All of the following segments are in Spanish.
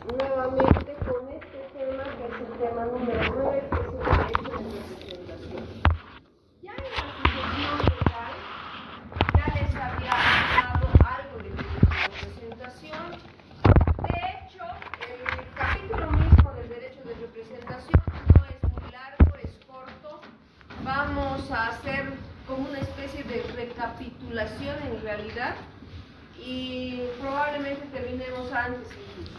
nuevamente con este tema que es el tema número 9, que es el derecho de representación. Ya en la sucesión legal ya les había hablado algo de derecho de representación. De hecho, el capítulo mismo del derecho de representación no es muy largo, es corto. Vamos a hacer como una especie de recapitulación en realidad y probablemente terminemos antes incluso.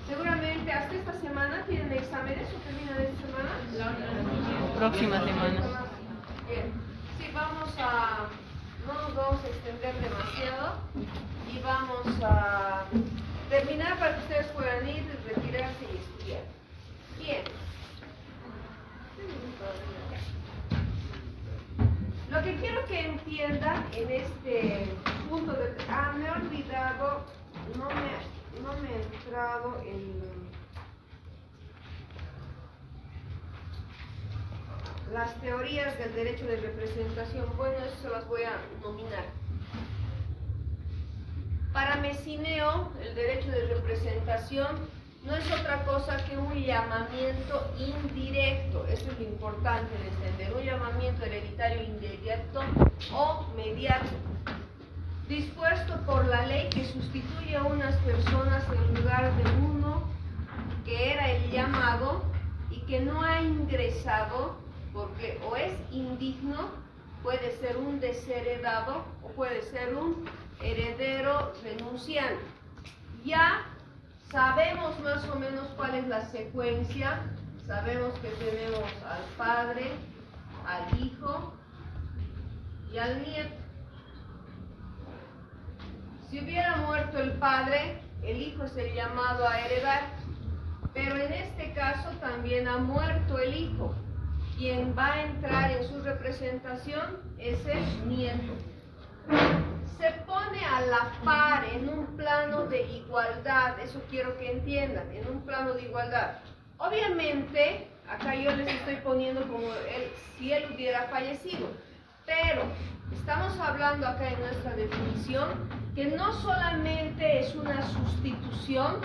Seguramente hasta esta semana tienen exámenes o terminan esta semana. La próxima semana. Bien, sí, no nos vamos a extender demasiado y vamos a terminar para que ustedes puedan ir, retirarse y estudiar. Bien. Lo que quiero que entiendan en este punto de... me he olvidado, no me ha entrado las teorías del derecho de representación. Bueno, eso se las voy a nominar. Para Messineo, el derecho de representación no es otra cosa que un llamamiento indirecto. Eso es lo importante de entender. Un llamamiento hereditario indirecto o mediato, dispuesto por la ley que sustituye a unas personas en lugar de uno que era el llamado y que no ha ingresado porque o es indigno, puede ser un desheredado o puede ser un heredero renunciante. Ya sabemos más o menos cuál es la secuencia. Sabemos que tenemos al padre, al hijo y al nieto. Si hubiera muerto el padre, el hijo es el llamado a heredar, pero en este caso también ha muerto el hijo. Quien va a entrar en su representación es el nieto. Se pone a la par en un plano de igualdad, eso quiero que entiendan, en un plano de igualdad. Obviamente, acá yo les estoy poniendo como si él hubiera fallecido, pero estamos hablando acá en nuestra definición que no solamente es una sustitución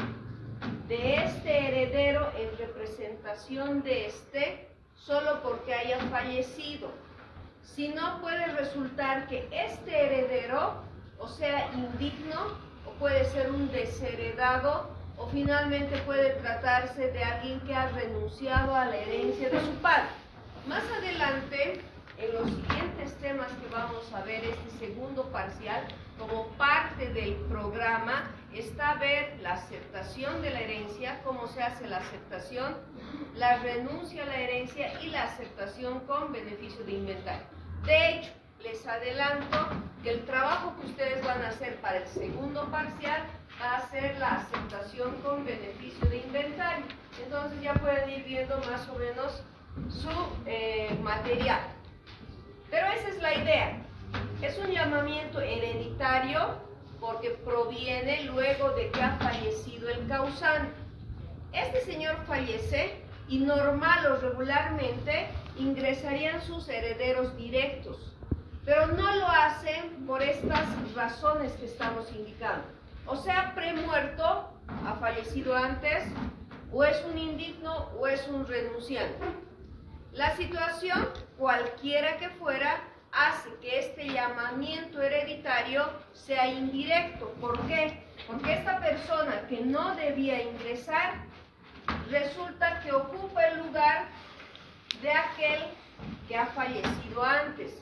de este heredero en representación de este, solo porque haya fallecido, sino puede resultar que este heredero o sea indigno o puede ser un desheredado o finalmente puede tratarse de alguien que ha renunciado a la herencia de su padre. Más adelante, en los siguientes temas que vamos a ver, este segundo parcial, como parte del programa, está ver la aceptación de la herencia, cómo se hace la aceptación, la renuncia a la herencia y la aceptación con beneficio de inventario. De hecho, les adelanto que el trabajo que ustedes van a hacer para el segundo parcial va a ser la aceptación con beneficio de inventario. Entonces ya pueden ir viendo más o menos su material. Pero esa es la idea. Es un llamamiento hereditario porque proviene luego de que ha fallecido el causante. Este señor fallece y normal o regularmente ingresarían sus herederos directos, pero no lo hacen por estas razones que estamos indicando. O sea, premuerto, ha fallecido antes, o es un indigno o es un renunciante. La situación, cualquiera que fuera, hace que este llamamiento hereditario sea indirecto. ¿Por qué? Porque esta persona que no debía ingresar resulta que ocupa el lugar de aquel que ha fallecido antes,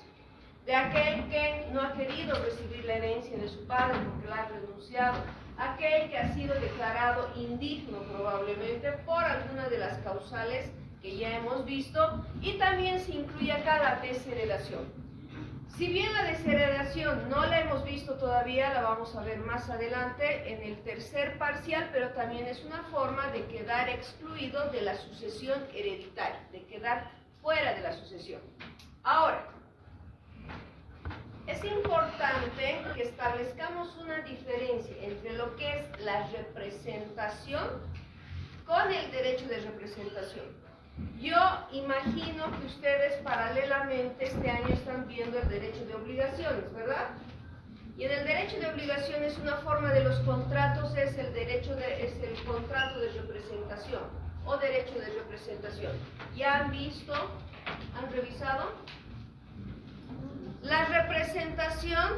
de aquel que no ha querido recibir la herencia de su padre porque la ha renunciado, aquel que ha sido declarado indigno probablemente por alguna de las causales que ya hemos visto, y también se incluye acá la desheredación. Si bien la desheredación no la hemos visto todavía, la vamos a ver más adelante en el tercer parcial, pero también es una forma de quedar excluido de la sucesión hereditaria, de quedar fuera de la sucesión. Ahora, es importante que establezcamos una diferencia entre lo que es la representación con el derecho de representación. Yo imagino que ustedes paralelamente este año están viendo el derecho de obligaciones, ¿verdad? Y en el derecho de obligaciones una forma de los contratos es el contrato de representación o derecho de representación. ¿Ya han visto? ¿Han revisado? La representación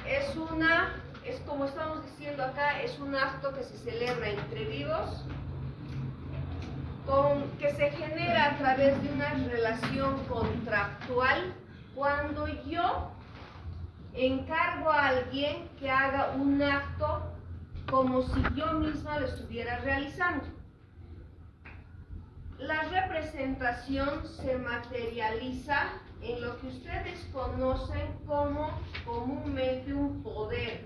es como estamos diciendo acá, es un acto que se celebra entre vivos, que se genera a través de una relación contractual cuando yo encargo a alguien que haga un acto como si yo misma lo estuviera realizando. La representación se materializa en lo que ustedes conocen como comúnmente un poder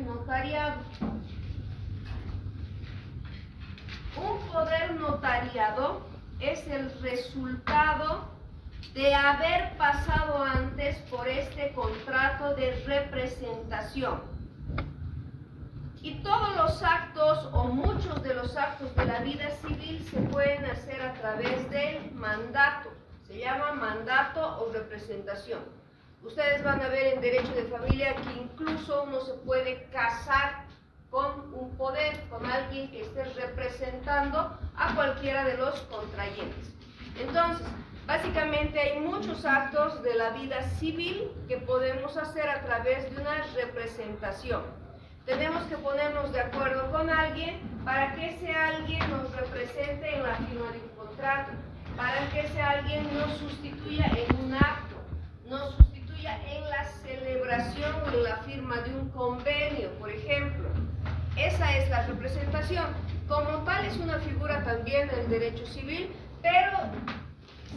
notariado. Un poder notariado es el resultado de haber pasado antes por este contrato de representación. Y todos los actos o muchos de los actos de la vida civil se pueden hacer a través del mandato. Se llama mandato o representación. Ustedes van a ver en derecho de familia que incluso uno se puede casar con un poder, con alguien que esté representando a cualquiera de los contrayentes. Entonces, básicamente hay muchos actos de la vida civil que podemos hacer a través de una representación. Tenemos que ponernos de acuerdo con alguien para que ese alguien nos represente en la firma de un contrato, para que ese alguien nos sustituya en un acto, nos sustituya en la celebración o en la firma de un convenio, por ejemplo. Esa es la representación. Como tal es una figura también del derecho civil, pero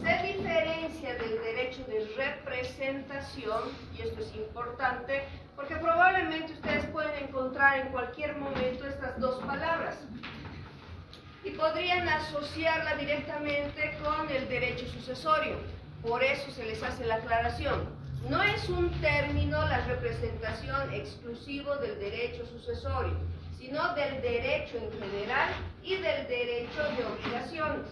se diferencia del derecho de representación, y esto es importante, porque probablemente ustedes pueden encontrar en cualquier momento estas dos palabras y podrían asociarla directamente con el derecho sucesorio. Por eso se les hace la aclaración. No es un término, la representación, exclusivo del derecho sucesorio, sino del derecho en general y del derecho de obligaciones.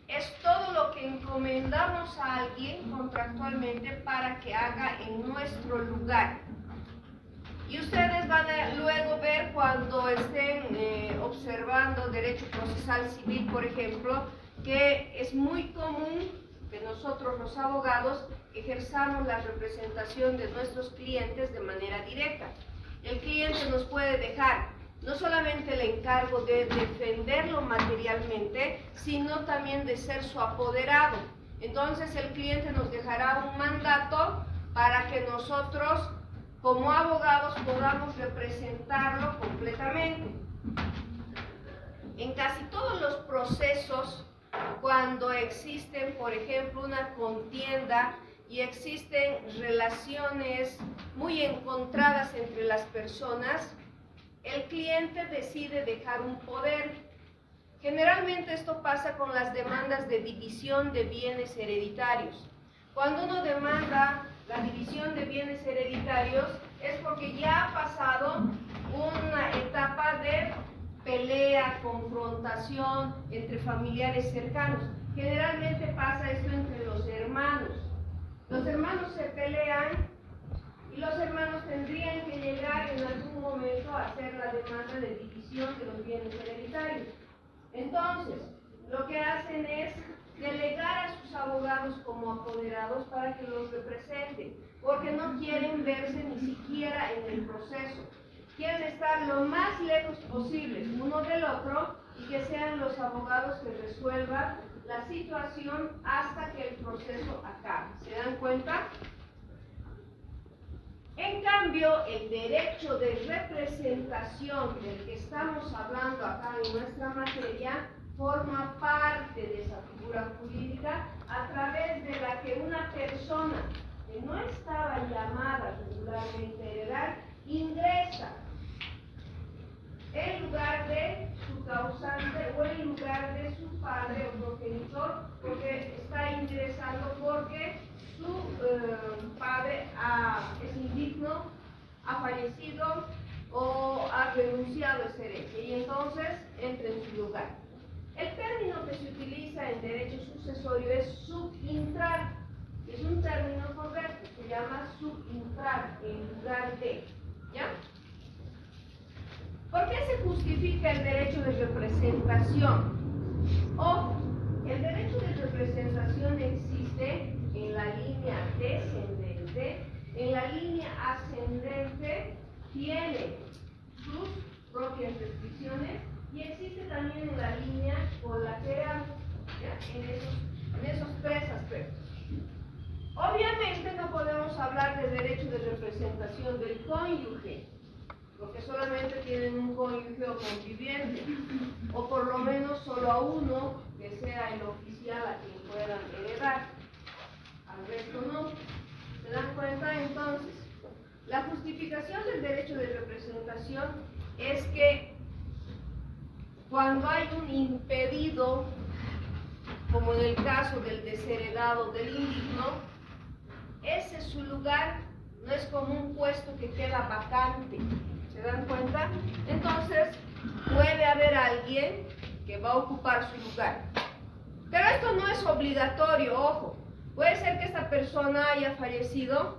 Es todo lo que encomendamos a alguien contractualmente para que haga en nuestro lugar. Y ustedes van a luego ver cuando estén observando derecho procesal civil, por ejemplo, que es muy común que nosotros los abogados ejerzamos la representación de nuestros clientes de manera directa. El cliente nos puede dejar no solamente el encargo de defenderlo materialmente, sino también de ser su apoderado. Entonces el cliente nos dejará un mandato para que nosotros, como abogados, podamos representarlo completamente. En casi todos los procesos, cuando existen, por ejemplo, una contienda y existen relaciones muy encontradas entre las personas, el cliente decide dejar un poder. Generalmente esto pasa con las demandas de división de bienes hereditarios. Cuando uno demanda la división de bienes hereditarios es porque ya ha pasado una etapa de pelea, confrontación entre familiares cercanos. Generalmente pasa esto entre los hermanos. Los hermanos se pelean y los hermanos tendrían que llegar en algún momento a hacer la demanda de división de los bienes hereditarios. Entonces, lo que hacen es delegar a sus abogados como apoderados para que los representen, porque no quieren verse ni siquiera en el proceso. Quieren estar lo más lejos posible uno del otro y que sean los abogados que resuelvan la situación hasta que el proceso acabe. ¿Se dan cuenta? En cambio, el derecho de representación del que estamos hablando acá en nuestra materia forma parte de esa figura jurídica a través de la que una persona que no estaba llamada regularmente a heredar ingresa en lugar de su causante o en lugar de su padre o progenitor, porque está ingresando porque su padre es indigno, ha fallecido o ha renunciado a esa herencia y entonces entra en su lugar. El término que se utiliza en derecho sucesorio es subintrar. Es un término correcto, se llama subintrar, en lugar de, ¿ya? ¿Por qué se justifica el derecho de representación? Ojo, el derecho de representación existe en la línea descendente, en la línea ascendente tiene sus propias restricciones y existe también en la línea colateral, ¿ya? En esos tres aspectos. Obviamente no podemos hablar de derecho de representación del cónyuge, porque solamente tienen un cónyuge o conviviente, o por lo menos solo a uno que sea el oficial a quien puedan heredar, al resto no. ¿Se dan cuenta? Entonces, la justificación del derecho de representación es que cuando hay un impedido, como en el caso del desheredado del indigno, ese es su lugar, no es como un puesto que queda vacante. ¿Se dan cuenta? Entonces, puede haber alguien que va a ocupar su lugar. Pero esto no es obligatorio, ojo. Puede ser que esta persona haya fallecido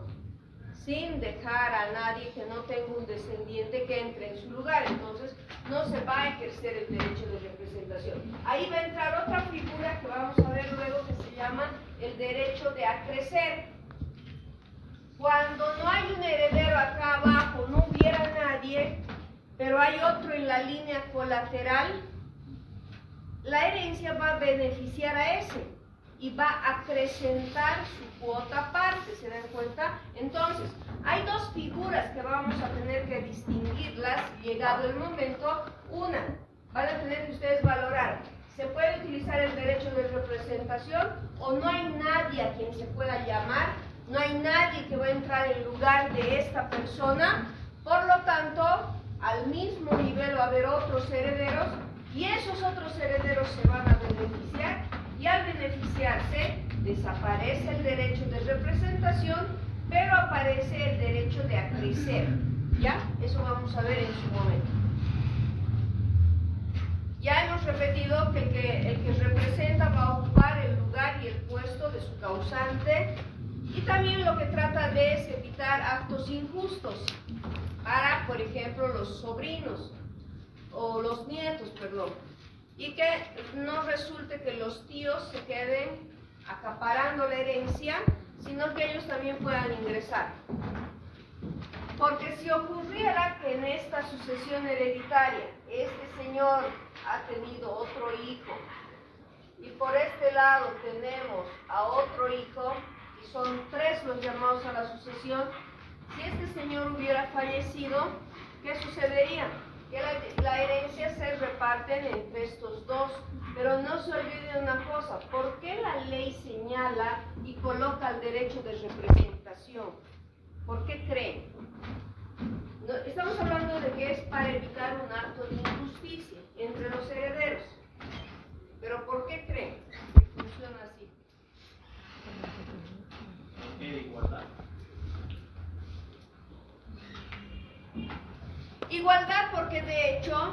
sin dejar a nadie que no tenga un descendiente que entre en su lugar. Entonces, no se va a ejercer el derecho de representación. Ahí va a entrar otra figura que vamos a ver luego que se llama el derecho de acrecer. Cuando no hay un heredero acá abajo, no hubiera nadie, pero hay otro en la línea colateral, la herencia va a beneficiar a ese y va a acrecentar su cuota aparte, ¿se dan cuenta? Entonces, hay dos figuras que vamos a tener que distinguirlas, llegado el momento. Una, van a tener que ustedes valorar, ¿se puede utilizar el derecho de representación o no hay nadie a quien se pueda llamar? No hay nadie que va a entrar en lugar de esta persona, por lo tanto, al mismo nivel va a haber otros herederos y esos otros herederos se van a beneficiar y al beneficiarse desaparece el derecho de representación, pero aparece el derecho de acrecer, ¿ya? Eso vamos a ver en su momento. Ya hemos repetido que el que representa va a ocupar el lugar y el puesto de su causante. Y también lo que trata de es evitar actos injustos para, por ejemplo, los sobrinos o los nietos, perdón, y que no resulte que los tíos se queden acaparando la herencia, sino que ellos también puedan ingresar. Porque si ocurriera que en esta sucesión hereditaria este señor ha tenido otro hijo y por este lado tenemos a otro hijo, y son tres los llamados a la sucesión, si este señor hubiera fallecido, ¿qué sucedería? Que la herencia se reparte entre estos dos. Pero no se olviden una cosa, ¿por qué la ley señala y coloca el derecho de representación? ¿Por qué creen? No, estamos hablando de que es para evitar un acto de injusticia entre los herederos. Pero ¿por qué creen que funciona así? Igualdad. Igualdad porque de hecho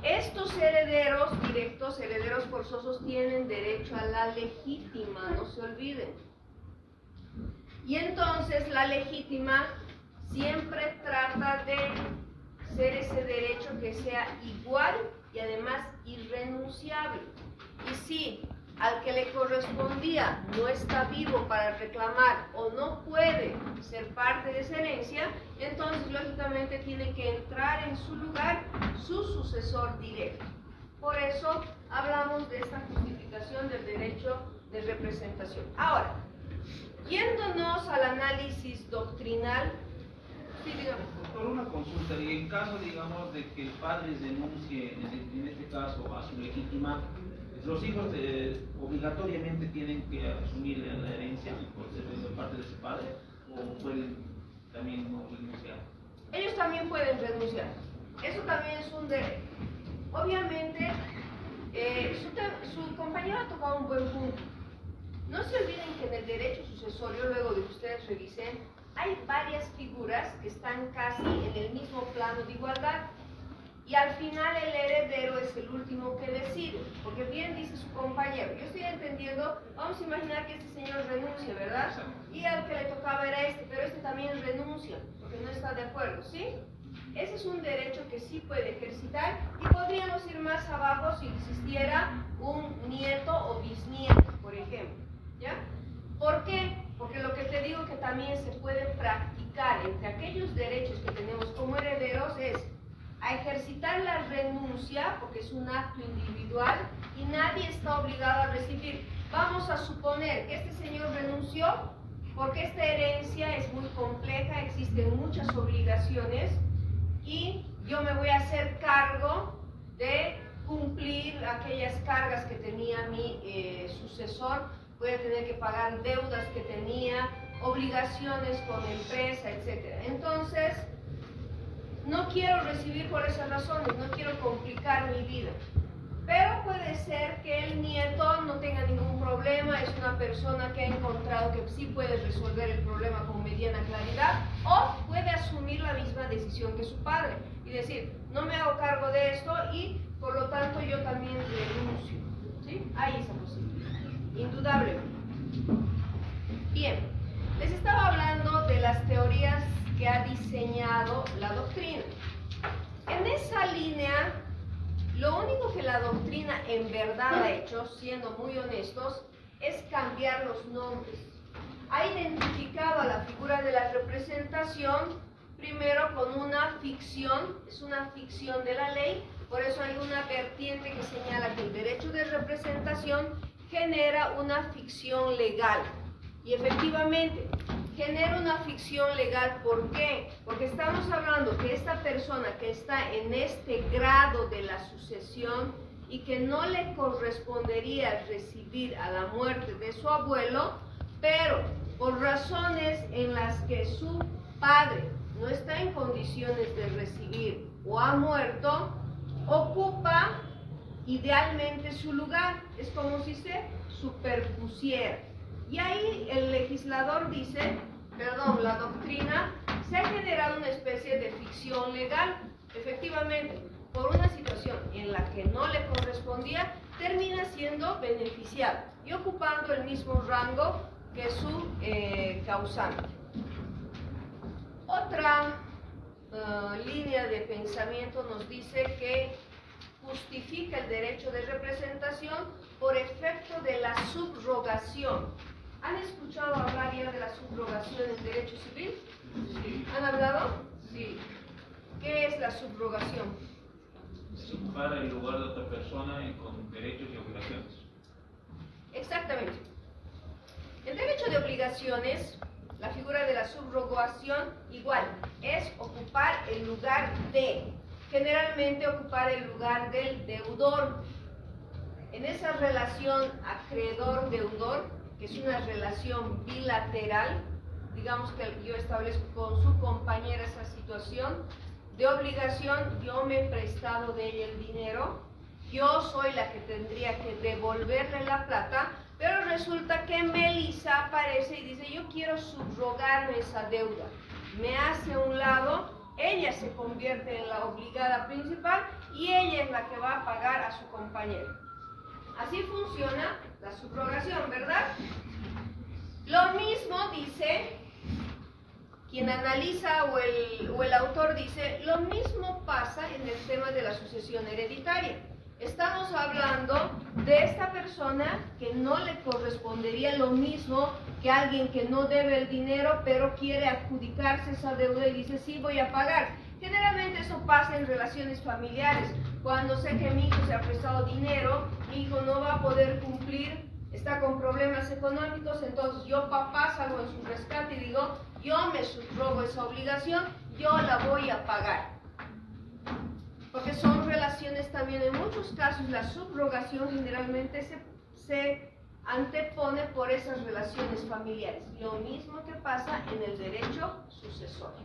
estos herederos directos, herederos forzosos, tienen derecho a la legítima, no se olviden. Y entonces la legítima siempre trata de ser ese derecho que sea igual y además irrenunciable. Y si al que le correspondía no está vivo para reclamar o no puede ser parte de esa herencia, entonces lógicamente tiene que entrar en su lugar su sucesor directo. Por eso hablamos de esta justificación del derecho de representación. Ahora, yéndonos al análisis doctrinal, sí, dígame. Por una consulta, y en caso, digamos, de que el padre denuncie, en este caso, a su legítima, los hijos obligatoriamente tienen que asumir la herencia por ser parte de su padre, o pueden también no renunciar. Ellos también pueden renunciar. Eso también es un derecho. Obviamente, su compañero ha tocado un buen punto. No se olviden que en el derecho sucesorio, luego de que ustedes revisen, hay varias figuras que están casi en el mismo plano de igualdad. Y al final el heredero es el último que decide, porque bien dice su compañero. Yo estoy entendiendo, vamos a imaginar que este señor renuncia, ¿verdad? Y al que le tocaba era este, pero este también renuncia, porque no está de acuerdo, ¿sí? Ese es un derecho que sí puede ejercitar y podríamos ir más abajo si existiera un nieto o bisnieto, por ejemplo, ¿ya? ¿Por qué? Porque lo que te digo que también se puede practicar entre aquellos derechos que tenemos como herederos es a ejercitar la renuncia, porque es un acto individual y nadie está obligado a recibir. Vamos a suponer que este señor renunció porque esta herencia es muy compleja, existen muchas obligaciones y yo me voy a hacer cargo de cumplir aquellas cargas que tenía mi sucesor. Voy a tener que pagar deudas que tenía, obligaciones con la empresa, etc. Entonces, no quiero recibir por esas razones, no quiero complicar mi vida. Pero puede ser que el nieto no tenga ningún problema, es una persona que ha encontrado que sí puede resolver el problema con mediana claridad, o puede asumir la misma decisión que su padre y decir, no me hago cargo de esto y por lo tanto yo también renuncio. ¿Sí? Hay esa posibilidad, indudablemente. Bien, les estaba hablando de las teorías que ha diseñado la doctrina. En esa línea, lo único que la doctrina en verdad ha hecho, siendo muy honestos, es cambiar los nombres. Ha identificado a la figura de la representación primero con una ficción, es una ficción de la ley, por eso hay una vertiente que señala que el derecho de representación genera una ficción legal. Y efectivamente, genera una ficción legal. ¿Por qué? Porque estamos hablando que esta persona que está en este grado de la sucesión y que no le correspondería recibir a la muerte de su abuelo, pero por razones en las que su padre no está en condiciones de recibir o ha muerto, ocupa idealmente su lugar. Es como si se superpusiera. Y ahí el legislador dice, la doctrina, se ha generado una especie de ficción legal. Efectivamente, por una situación en la que no le correspondía, termina siendo beneficiado y ocupando el mismo rango que su causante. Otra línea de pensamiento nos dice que justifica el derecho de representación por efecto de la subrogación. ¿Han escuchado hablar ya de la subrogación en derecho civil? Sí. ¿Han hablado? Sí. ¿Qué es la subrogación? Se ocupa el lugar de otra persona con derechos y obligaciones. Exactamente. En derecho de obligaciones, la figura de la subrogación igual es ocupar el lugar de, generalmente ocupar el lugar del deudor. En esa relación acreedor-deudor, que es una relación bilateral, digamos que yo establezco con su compañera esa situación de obligación, yo me he prestado de ella el dinero, yo soy la que tendría que devolverle la plata, pero resulta que Melissa aparece y dice, yo quiero subrogarme esa deuda. Me hace a un lado, ella se convierte en la obligada principal y ella es la que va a pagar a su compañero. Así funciona la subrogación, ¿verdad? Lo mismo dice, quien analiza o el autor dice, lo mismo pasa en el tema de la sucesión hereditaria. Estamos hablando de esta persona que no le correspondería lo mismo que alguien que no debe el dinero, pero quiere adjudicarse esa deuda y dice, sí, voy a pagar. Generalmente eso pasa en relaciones familiares. Cuando sé que mi hijo se ha prestado dinero, mi hijo no va a poder cumplir, está con problemas económicos, entonces yo, papá, salgo en su rescate y digo, yo me subrogo esa obligación, yo la voy a pagar. Porque son relaciones también, en muchos casos, la subrogación generalmente se antepone por esas relaciones familiares. Lo mismo que pasa en el derecho sucesorio.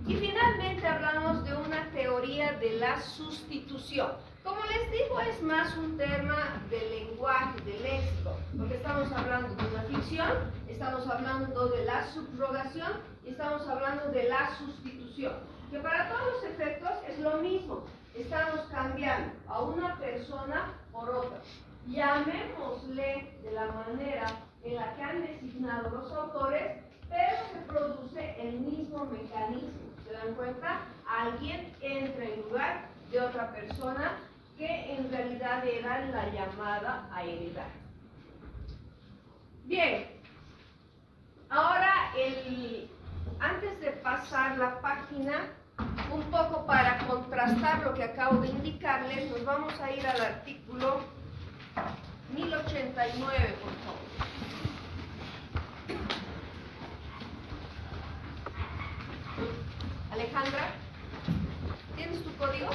Y finalmente hablamos de una teoría de la sustitución. Como les digo, es más un tema de lenguaje, de léxico, porque estamos hablando de una ficción, estamos hablando de la subrogación y estamos hablando de la sustitución, que para todos los efectos es lo mismo. Estamos cambiando a una llamémosle de la manera en la que han designado los autores, pero se produce el mismo mecanismo. ¿Se dan cuenta? Alguien entra en lugar de otra persona que en realidad era la llamada a heredar. Bien, ahora antes de pasar la página, un poco para contrastar lo que acabo de indicarles, nos vamos a ir al artículo 1089, por favor. Alejandra, ¿tienes tu código?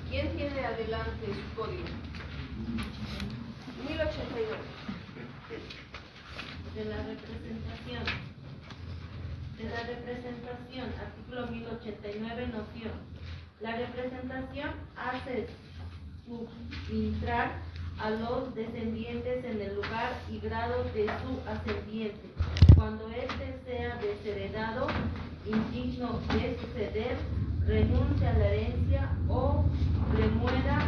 ¿Quién tiene adelante su código? 1089. De la representación, artículo 1089, noción. La representación hace subintrar a los descendientes en el lugar y grado de su ascendiente, cuando éste sea desheredado, indigno de suceder, renuncia a la herencia o remuera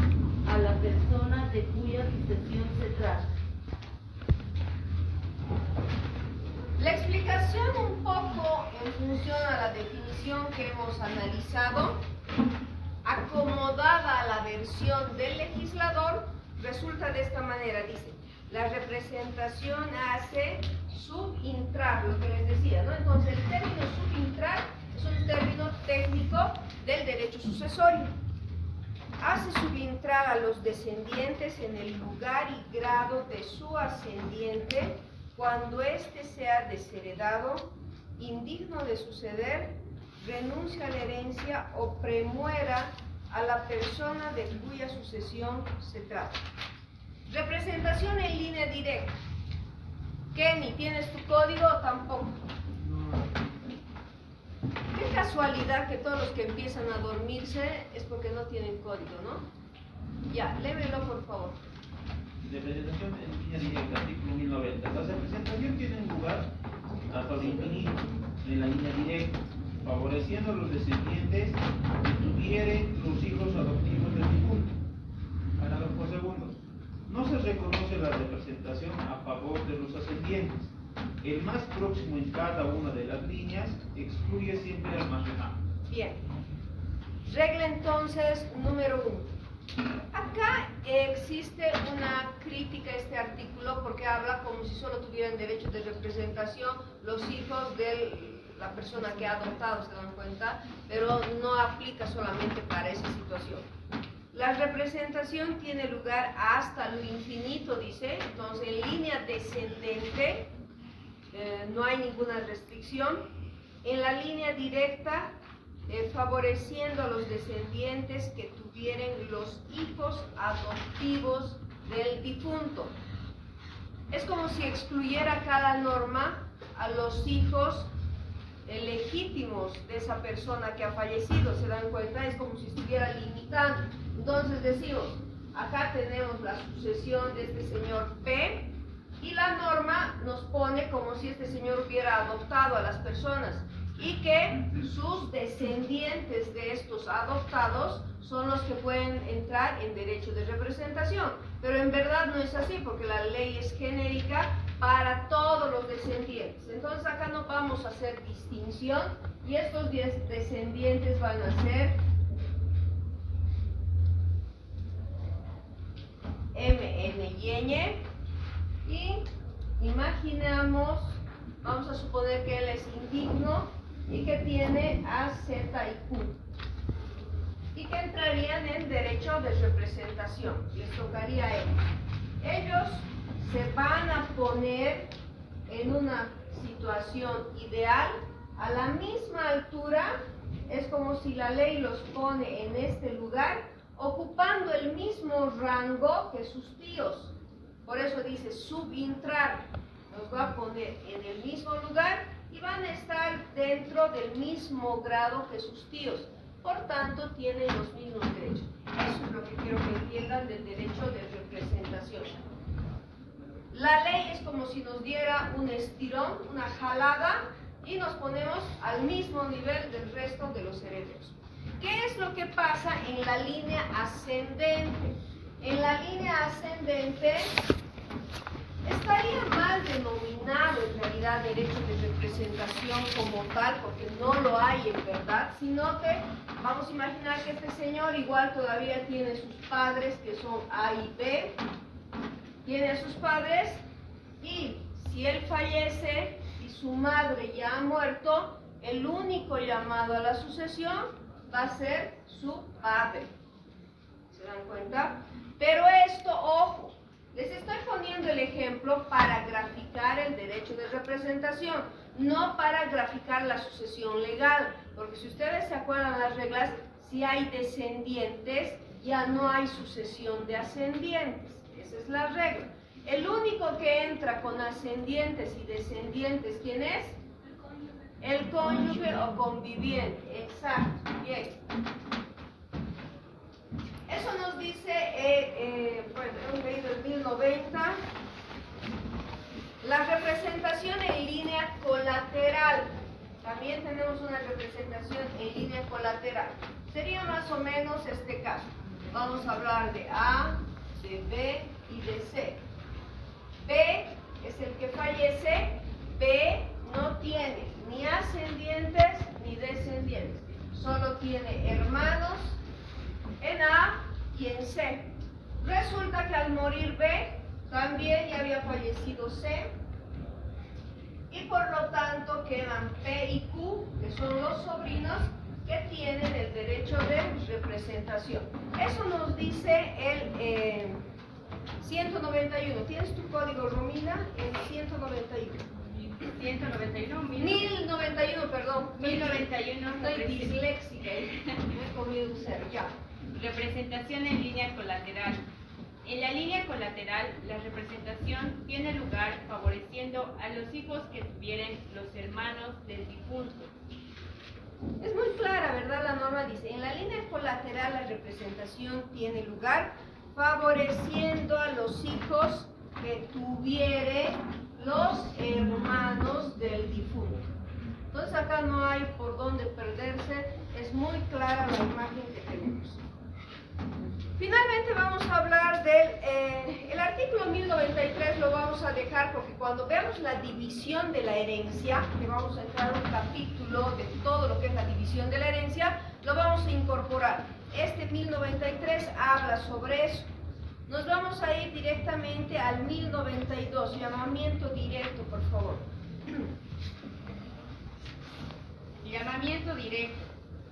a la persona de cuya sucesión se trata. La explicación un poco en función a la definición que hemos analizado, acomodada a la versión del legislador, resulta de esta manera, dice, la representación hace subintrar, lo que les decía, ¿no? Entonces el término subintrar es un término técnico del derecho sucesorio. Hace subintrar a los descendientes en el lugar y grado de su ascendiente cuando éste sea desheredado, indigno de suceder, renuncia a la herencia o premuera a la persona de cuya sucesión se trata. Representación en línea directa. Kenny, ¿tienes tu código o tampoco? Qué casualidad que todos los que empiezan a dormirse es porque no tienen código, ¿no? Ya, léemelo por favor. Representación en línea directa, artículo 1090. La representación tiene lugar hasta el infinito en la línea directa, favoreciendo a los descendientes que tuvieren los hijos adoptivos del difunto. Ahora por segundos. No se reconoce la representación a favor de los ascendientes. El más próximo en cada una de las líneas excluye siempre al más lejano. Bien. Regla entonces número 1. Acá existe una crítica a este artículo porque habla como si solo tuvieran derecho de representación los hijos de la persona que ha adoptado, ¿se dan cuenta? Pero no aplica solamente para esa situación. La representación tiene lugar hasta lo infinito, dice, entonces en línea descendente no hay ninguna restricción. En la línea directa, favoreciendo a los descendientes que tuvieren los hijos adoptivos del difunto. Es como si excluyera cada norma a los hijos legítimos de esa persona que ha fallecido, ¿se dan cuenta? Es como si estuviera limitando. Entonces decimos, acá tenemos la sucesión de este señor P y la norma nos pone como si este señor hubiera adoptado a las personas y que sus descendientes de estos adoptados son los que pueden entrar en derecho de representación. Pero en verdad no es así porque la ley es genérica para todos los descendientes. Entonces acá no vamos a hacer distinción y estos 10 descendientes van a ser M, N y Ñ, y imaginamos, vamos a suponer que él es indigno y que tiene A, Z y Q y que entrarían en derecho de representación, les tocaría a ellos. Ellos se van a poner en una situación ideal a la misma altura, es como si la ley los pone en este lugar ocupando el mismo rango que sus tíos. Por eso dice subintrar, los va a poner en el mismo lugar y van a estar dentro del mismo grado que sus tíos. Por tanto, tienen los mismos derechos. Eso es lo que quiero que entiendan del derecho de representación. La ley es como si nos diera un estirón, una jalada, y nos ponemos al mismo nivel del resto de los herederos. ¿Qué es lo que pasa en la línea ascendente? En la línea ascendente estaría mal denominado en realidad derecho de representación como tal, porque no lo hay en verdad, sino que vamos a imaginar que este señor igual todavía tiene sus padres que son A y B, tiene a sus padres, y si él fallece y su madre ya ha muerto, el único llamado a la sucesión va a ser su padre. ¿Se dan cuenta? Pero esto, ojo, les estoy poniendo el ejemplo para graficar el derecho de representación, no para graficar la sucesión legal, porque si ustedes se acuerdan las reglas, si hay descendientes, ya no hay sucesión de ascendientes. Esa es la regla. El único que entra con ascendientes y descendientes, ¿quién es? El cónyuge o conviviente. Exacto. Bien. Eso nos dice, bueno, hemos leído el 1090. La representación en línea colateral. También tenemos una representación en línea colateral. Sería más o menos este caso. Vamos a hablar de A, de B y de C. B es el que fallece. B no tiene ni ascendientes ni descendientes. Solo tiene hermanos en A y en C. Resulta que al morir B, también ya había fallecido C. Y por lo tanto quedan P y Q, que son los sobrinos que tienen el derecho de representación. Eso nos dice el 191. ¿Tienes tu código, Romina? El 191. 191, 1091, perdón. 1091. Estoy disléxica, me he comido un cero, ya. Representación en línea colateral. En la línea colateral, la representación tiene lugar favoreciendo a los hijos que tuvieren los hermanos del difunto. Es muy clara, ¿verdad? La norma dice, en la línea colateral la representación tiene lugar favoreciendo a los hijos que tuviere los hermanos del difunto. Entonces acá no hay por dónde perderse, es muy clara la imagen que tenemos. Finalmente vamos a hablar del el artículo 1093, lo vamos a dejar porque cuando veamos la división de la herencia, que vamos a entrar en un capítulo de todo lo que es la división de la herencia, lo vamos a incorporar. Este 1093 habla sobre eso. Nos vamos a ir directamente al 1092, llamamiento directo, por favor. Llamamiento directo.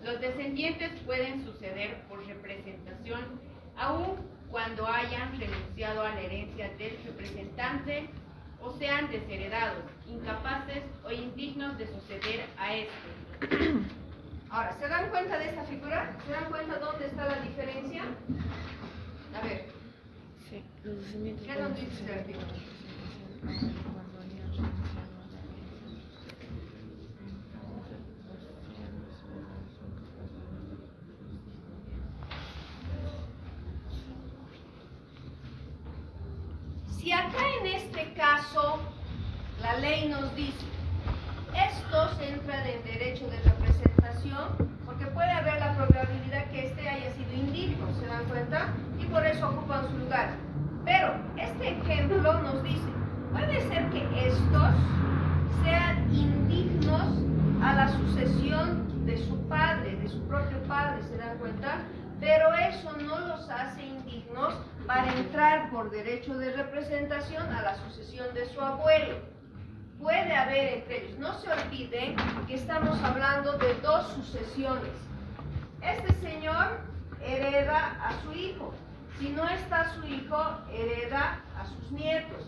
Los descendientes pueden suceder por representación, aun cuando hayan renunciado a la herencia del representante o sean desheredados, incapaces o indignos de suceder a este. Ahora, ¿se dan cuenta de esta figura? ¿Se dan cuenta dónde está la diferencia? A ver. Sí. ¿Qué nos dice este artículo? Si acá en este caso la ley nos dice, estos entran en derecho de representación, porque puede haber la probabilidad que este haya sido indigno, ¿se dan cuenta? Y por eso ocupan su lugar. Pero este ejemplo nos dice, puede ser que estos sean indignos a la sucesión de su padre, de su propio padre, ¿se dan cuenta? Pero eso no los hace indignos para entrar por derecho de representación a la sucesión de su abuelo. Puede haber entre ellos. No se olviden que estamos hablando de dos sucesiones. Este señor hereda a su hijo. Si no está su hijo, hereda a sus nietos.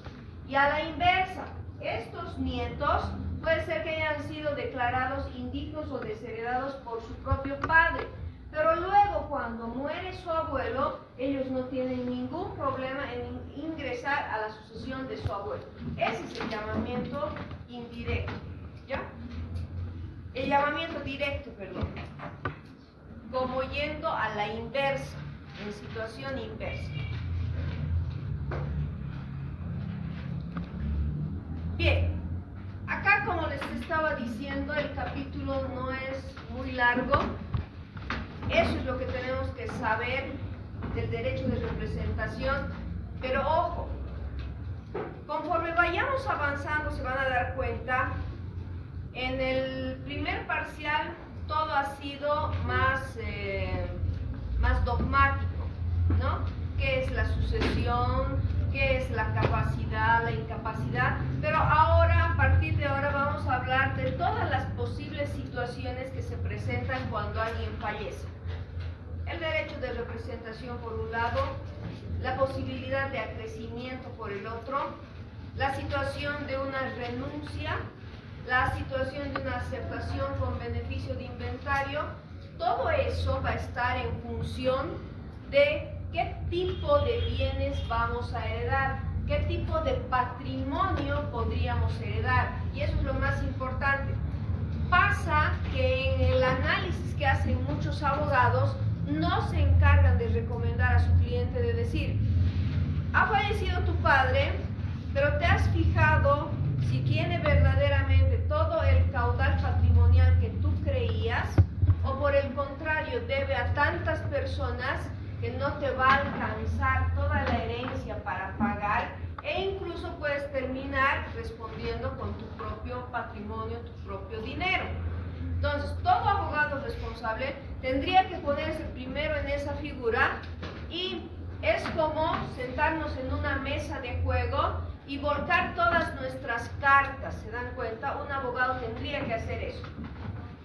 Y a la inversa, estos nietos puede ser que hayan sido declarados indignos o desheredados por su propio padre. Pero luego, cuando muere su abuelo, ellos no tienen ningún problema en ingresar a la sucesión de su abuelo. Ese es el llamamiento indirecto, ¿ya? El llamamiento directo, perdón. Como yendo a la inversa, en situación inversa. Bien, acá como les estaba diciendo, el capítulo no es muy largo. Eso es lo que tenemos que saber del derecho de representación. Pero ojo, conforme vayamos avanzando se van a dar cuenta, en el primer parcial todo ha sido más dogmático, ¿no? ¿Qué es la sucesión? ¿Qué es la capacidad, la incapacidad? Pero ahora, a partir de ahora, vamos a hablar de todas las posibles situaciones que se presentan cuando alguien fallece. El derecho de representación por un lado, la posibilidad de acrecimiento por el otro, la situación de una renuncia, la situación de una aceptación con beneficio de inventario. Todo eso va a estar en función de qué tipo de bienes vamos a heredar, qué tipo de patrimonio podríamos heredar. Y eso es lo más importante. Pasa que en el análisis que hacen muchos abogados, no se encargan de recomendar a su cliente de decir: ha fallecido tu padre, pero te has fijado si tiene verdaderamente todo el caudal patrimonial que tú creías, o por el contrario debe a tantas personas que no te va a alcanzar toda la herencia para pagar, e incluso puedes terminar respondiendo con tu propio patrimonio, tu propio dinero. Entonces, todo abogado responsable tendría que ponerse primero en esa figura, y es como sentarnos en una mesa de juego y volcar todas nuestras cartas. ¿Se dan cuenta? Un abogado tendría que hacer eso.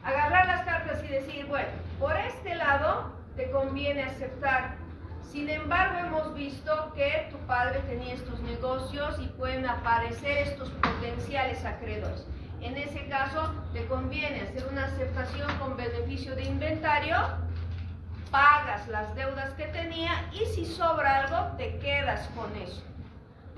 Agarrar las cartas y decir: bueno, por este lado te conviene aceptar. Sin embargo, hemos visto que tu padre tenía estos negocios y pueden aparecer estos potenciales acreedores. En ese caso, te conviene hacer una aceptación con beneficio de inventario, pagas las deudas que tenía, y si sobra algo, te quedas con eso.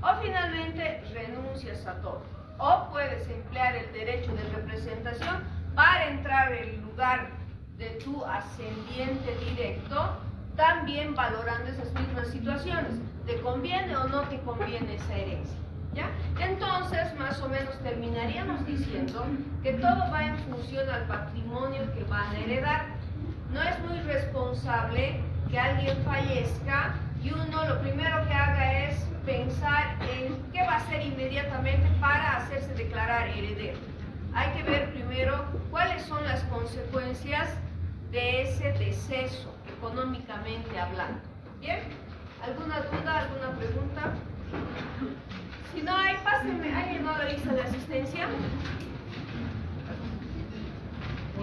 O finalmente, renuncias a todo. O puedes emplear el derecho de representación para entrar en el lugar de tu ascendiente directo, también valorando esas mismas situaciones. ¿Te conviene o no te conviene esa herencia? ¿Ya? Entonces, más o menos terminaríamos diciendo que todo va en función al patrimonio que van a heredar. No es muy responsable que alguien fallezca y uno lo primero que haga es pensar en qué va a hacer inmediatamente para hacerse declarar heredero. Hay que ver primero cuáles son las consecuencias de ese deceso, económicamente hablando. ¿Bien? ¿Alguna duda, alguna pregunta? Si no hay, pásenme. ¿Hay llenado la lista de asistencia?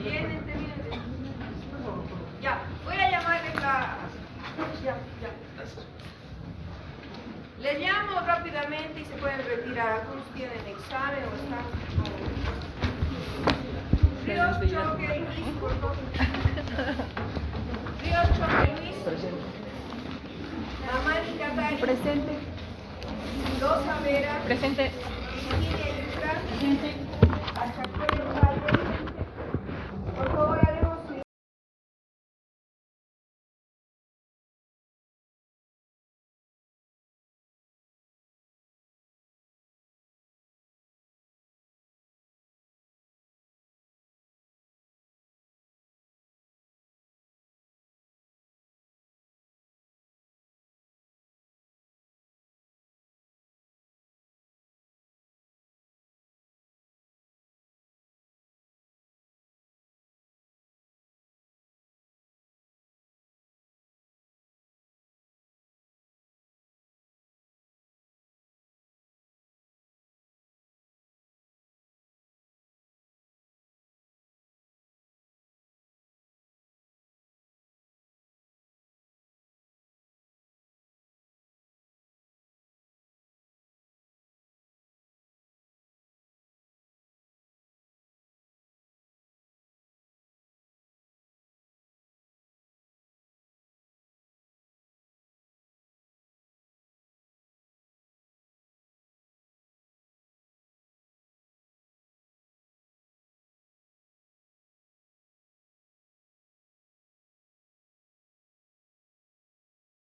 Bien, ya, voy a llamarles ya. Les llamo rápidamente y se pueden retirar. Algunos tienen examen o están... Ríos Choque Luis, por favor. Ríos Choque Luis. Presente. Mamani Catari. Presente. Rosa Vera. Presente. Virginia Yucra. Presente. Achacuelo